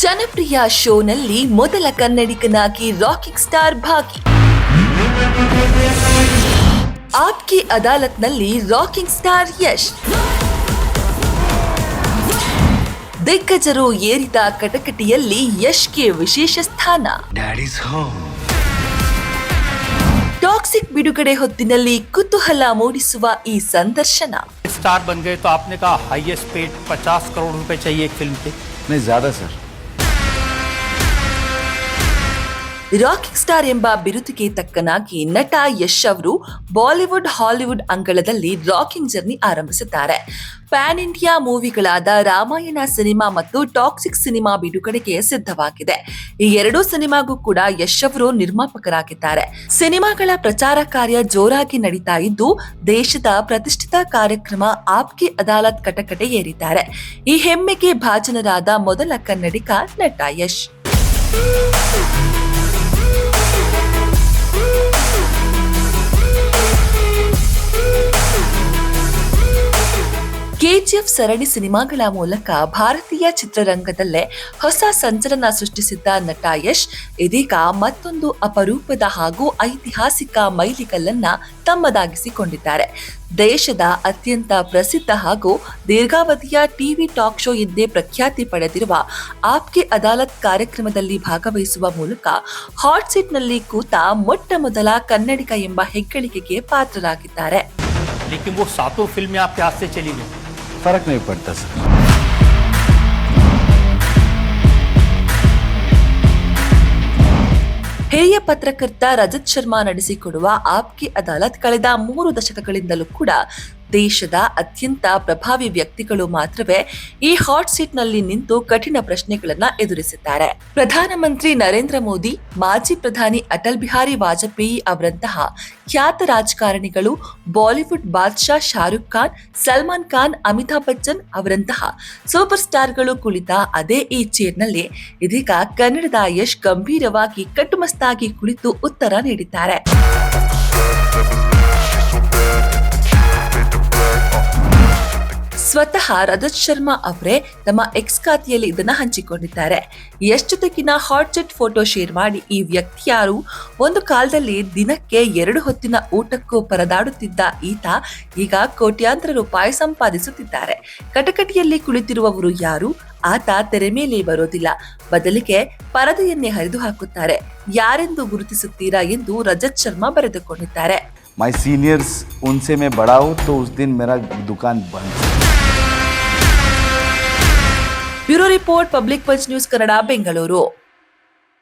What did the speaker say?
ಜನಪ್ರಿಯ ಶೋನಲ್ಲಿ ಮೊದಲ ಕನ್ನಡಿಗನಾಗಿ ರಾಕಿಂಗ್ ಸ್ಟಾರ್ ಭಾಗಿ. Aapki ಅದಾಲತ್ನಲ್ಲಿ rocking star Yash. ದಿಗ್ಗಜರು ಏರಿದ ಕಟಕಟಿಯಲ್ಲಿ ಯಶ್ಗೆ ವಿಶೇಷ ಸ್ಥಾನ. ಟಾಕ್ಸಿಕ್ ಬಿಡುಗಡೆ ಹೊತ್ತಿನಲ್ಲಿ ಕುತೂಹಲ ಮೂಡಿಸುವ ಈ ಸಂದರ್ಶನ. स्टार बन गए तो आपने कहा हाईएस्ट पेड 50 करोड़ रुपए चाहिए एक फिल्म के. नहीं ज्यादा सर. ರಾಕಿಂಗ್ ಸ್ಟಾರ್ ಎಂಬ ಬಿರುದಿಗೆ ತಕ್ಕನಾಗಿ ನಟ ಯಶ್ ಅವರು ಬಾಲಿವುಡ್ ಹಾಲಿವುಡ್ ಅಂಗಳದಲ್ಲಿ ರಾಕಿಂಗ್ ಜರ್ನಿ ಆರಂಭಿಸಿದ್ದಾರೆ. ಪ್ಯಾನ್ ಇಂಡಿಯಾ ಮೂವಿಗಳಾದ ರಾಮಾಯಣ ಸಿನಿಮಾ ಮತ್ತು ಟಾಕ್ಸಿಕ್ ಸಿನಿಮಾ ಬಿಡುಗಡೆಗೆ ಸಿದ್ಧವಾಗಿದೆ. ಈ ಎರಡೂ ಸಿನಿಮಾಗೂ ಕೂಡ ಯಶ್ ಅವರು ನಿರ್ಮಾಪಕರಾಗಿದ್ದಾರೆ. ಸಿನಿಮಾಗಳ ಪ್ರಚಾರ ಕಾರ್ಯ ಜೋರಾಗಿ ನಡೀತಾ ಇದ್ದು, ದೇಶದ ಪ್ರತಿಷ್ಠಿತ ಕಾರ್ಯಕ್ರಮ ಆಪ್ಕಿ ಅದಾಲತ್ ಕಟಕಟೆ ಏರಿದ್ದಾರೆ. ಈ ಹೆಮ್ಮೆಗೆ ಭಾಜನರಾದ ಮೊದಲ ಕನ್ನಡಿಗ ನಟ ಯಶ್. ಕೆಜಿಎಫ್ ಸರಣಿ ಸಿನಿಮಾಗಳ ಮೂಲಕ ಭಾರತೀಯ ಚಿತ್ರರಂಗದಲ್ಲೇ ಹೊಸ ಸಂಚಲನ ಸೃಷ್ಟಿಸಿದ್ದ ನಟ ಯಶ್ ಇದೀಗ ಮತ್ತೊಂದು ಅಪರೂಪದ ಹಾಗೂ ಐತಿಹಾಸಿಕ ಮೈಲಿಗಲ್ಲನ್ನ ತಮ್ಮದಾಗಿಸಿಕೊಂಡಿದ್ದಾರೆ. ದೇಶದ ಅತ್ಯಂತ ಪ್ರಸಿದ್ಧ ಹಾಗೂ ದೀರ್ಘಾವಧಿಯ ಟಿವಿ ಟಾಕ್ ಶೋ ಎಂದೇ ಪ್ರಖ್ಯಾತಿ ಪಡೆದಿರುವ ಆಪ್ಕೆ ಅದಾಲತ್ ಕಾರ್ಯಕ್ರಮದಲ್ಲಿ ಭಾಗವಹಿಸುವ ಮೂಲಕ ಹಾಟ್ ಸೀಟ್ನಲ್ಲಿ ಕೂತ ಮೊಟ್ಟ ಮೊದಲ ಕನ್ನಡಿಗ ಎಂಬ ಹೆಗ್ಗಳಿಕೆಗೆ ಪಾತ್ರರಾಗಿದ್ದಾರೆ. लेकिन वो सातों फिल्में आपके हाथ से चली गई. फर्क नहीं पड़ता सर. ಹಿರಿಯ ಪತ್ರಕರ್ತ ರಜತ್ ಶರ್ಮಾ ನಡೆಸಿಕೊಡುವ ಆಪ್ಕಿ ಅದಾಲತ್ ಕಳೆದ 3 ದಶಕಗಳಿಂದಲೂ ಕೂಡ ದೇಶದ ಅತ್ಯಂತ ಪ್ರಭಾವಿ ವ್ಯಕ್ತಿಗಳು ಮಾತ್ರವೇ ಈ ಹಾಟ್ ಸೀಟ್ ನಲ್ಲಿ ನಿಂತು ಕಠಿಣ ಪ್ರಶ್ನೆಗಳನ್ನ ಎದುರಿಸಿದ್ದಾರೆ. ಪ್ರಧಾನಮಂತ್ರಿ ನರೇಂದ್ರ ಮೋದಿ, ಮಾಜಿ ಪ್ರಧಾನಿ ಅಟಲ್ ಬಿಹಾರಿ ವಾಜಪೇಯಿ ಅವರಂತಹ ಖ್ಯಾತ ರಾಜಕಾರಣಿಗಳು, ಬಾಲಿವುಡ್ ಬಾದ್ಶಾ ಶಾರುಖ್ ಖಾನ್, ಸಲ್ಮಾನ್ ಖಾನ್, ಅಮಿತಾಬ್ ಬಚ್ಚನ್ ಅವರಂತಹ ಸೂಪರ್ ಸ್ಟಾರ್ಗಳು ಕುಳಿತ ಅದೇ ಈ ಚೇರ್ನಲ್ಲಿ ಇದೀಗ ಕನ್ನಡದ ಯಶ್ ಗಂಭೀರವಾಗಿ ಕಟ್ಟುಮಸ್ತಾಗಿ ಕುಳಿತು ಉತ್ತರ ನೀಡಿದ್ದಾರೆ. ಸ್ವತಃ ರಜತ್ ಶರ್ಮಾ ಅವರೇ ತಮ್ಮ ಎಕ್ಸ್ ಖಾತೆಯಲ್ಲಿ ಇದನ್ನ ಹಂಚಿಕೊಂಡಿದ್ದಾರೆ. ಯಶ್ ಜೊತೆಗಿನ ಹಾಟ್ ಸೆಟ್ ಫೋಟೋ ಶೇರ್ ಮಾಡಿ, ಈ ವ್ಯಕ್ತಿ ಯಾರು? ಒಂದು ಕಾಲದಲ್ಲಿ ದಿನಕ್ಕೆ 2 ಹೊತ್ತಿನ ಊಟಕ್ಕೂ ಪರದಾಡುತ್ತಿದ್ದ ಈತ ಈಗ ಕೋಟ್ಯಾಂತರ ರೂಪಾಯಿ ಸಂಪಾದಿಸುತ್ತಿದ್ದಾರೆ. ಕಟಕಟಿಯಲ್ಲಿ ಕುಳಿತಿರುವವರು ಯಾರು? ಆತ ತೆರೆ ಮೇಲೆ ಬರೋದಿಲ್ಲ, ಬದಲಿಗೆ ಪರದೆಯನ್ನೇ ಹರಿದು ಹಾಕುತ್ತಾರೆ. ಯಾರೆಂದು ಗುರುತಿಸುತ್ತೀರಾ ಎಂದು ರಜತ್ ಶರ್ಮಾ ಬರೆದುಕೊಂಡಿದ್ದಾರೆ. My seniors उनसे मैं बड़ा हूँ तो उस दिन मेरा दुकान बंद. Bureau report, public punch news Kannada, Bengaluru.